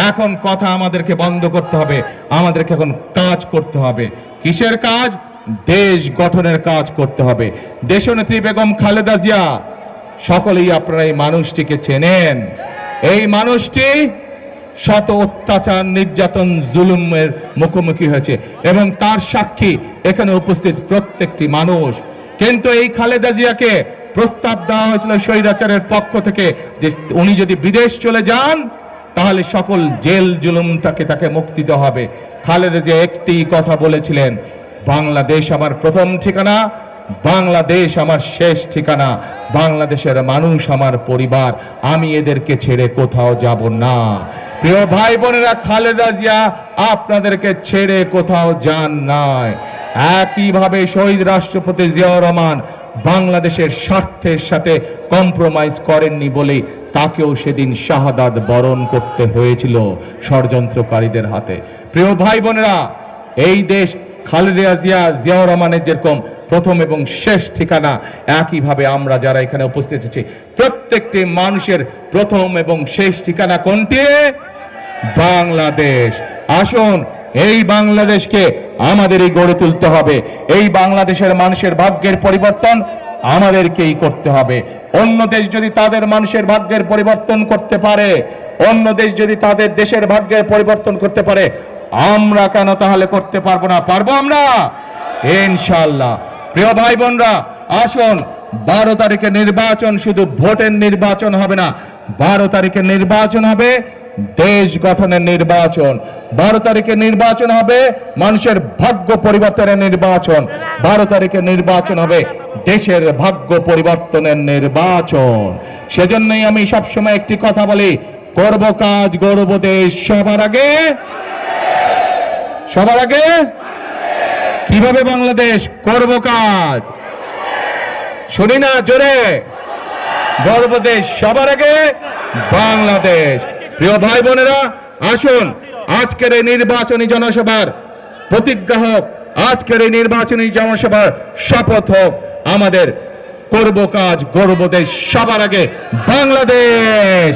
এখন কথা আমাদেরকে বন্ধ করতে হবে, আমাদেরকে এখন কাজ করতে হবে। কিসের কাজ? দেশ গঠনের কাজ করতে হবে। দেশনেত্রী বেগম খালেদা জিয়া, সকলেই আপনারা এই মানুষটিকে চেনেন। এই মানুষটি শত অত্যাচার, নির্যাতন, জুলুমের মুখোমুখি হয়েছে এবং তার সাক্ষী এখানে উপস্থিত প্রত্যেকটি মানুষ। কিন্তু এই খালেদা জিয়াকে প্রস্তাব দেওয়া হয়েছিল স্বৈরাচারের পক্ষ থেকে যে উনি যদি বিদেশ চলে যান তাহলে সকল জেল জুলুম তাকে মুক্তি দেওয়া হবে। খালেদা জিয়া একটি কথা বলেছিলেন, বাংলাদেশ আমার প্রথম ঠিকানা, বাংলাদেশ আমার শেষ ঠিকানা, বাংলাদেশের মানুষ আমার পরিবার, আমি এদেরকে ছেড়ে কোথাও যাব না। প্রিয় ভাই বোনেরা, খালেদা জিয়া আপনাদেরকে ছেড়ে কোথাও যান নাই। একইভাবে শহীদ রাষ্ট্রপতি জিয়াউর রহমান বাংলাদেশের স্বার্থের সাথে কম্প্রোমাইজ করেননি বলে তাকেও সেদিন শাহাদাত বরণ করতে হয়েছিল ষড়যন্ত্রকারীদের হাতে। প্রিয় ভাই বোনেরা, এই দেশ খালেদা জিয়া, জিয়াউর রহমানের যেরকম প্রথম এবং শেষ ঠিকানা, একইভাবে আমরা যারা এখানে উপস্থিত আছি প্রত্যেকটি মানুষের প্রথম এবং শেষ ঠিকানা কোনটি? বাংলাদেশ। আসুন এই বাংলাদেশকে আমাদেরই গড়ে তুলতে হবে। এই বাংলাদেশের মানুষের ভাগ্যের পরিবর্তন আমাদেরকেই করতে হবে। অন্য দেশ যদি তাদের মানুষের ভাগ্যের পরিবর্তন করতে পারে, অন্য দেশ যদি তাদের দেশের ভাগ্যের পরিবর্তন করতে পারে, আমরা কেন তাহলে করতে পারবো না? পারবো আমরা ইনশাআল্লাহ। প্রিয় ভাই বোনরা, আসুন 12 তারিখে নির্বাচন শুধু ভোটের নির্বাচন হবে না, 12 তারিখে নির্বাচন হবে দেশ গঠনের নির্বাচন। 12 তারিখে নির্বাচন হবে মানুষের ভাগ্য পরিবর্তনের নির্বাচন। 12 তারিখে নির্বাচন হবে দেশের ভাগ্য পরিবর্তনের নির্বাচন। সেজন্যই আমি সবসময় একটি কথা বলি, করব কাজ গড়ব দেশ সবার আগে। সবার আগে কিভাবে বাংলাদেশ করব কাজ? শুনি না জোরে, গর্ব দেশ সবার আগে বাংলাদেশ। প্রিয় ভাই বোনেরা, আসুন আজকের এই নির্বাচনী জনসভার প্রতিজ্ঞা হোক, আজকের এই নির্বাচনী জনসভার শপথ হোক আমাদের, করব কাজ গর্ব দেশ সবার আগে বাংলাদেশ।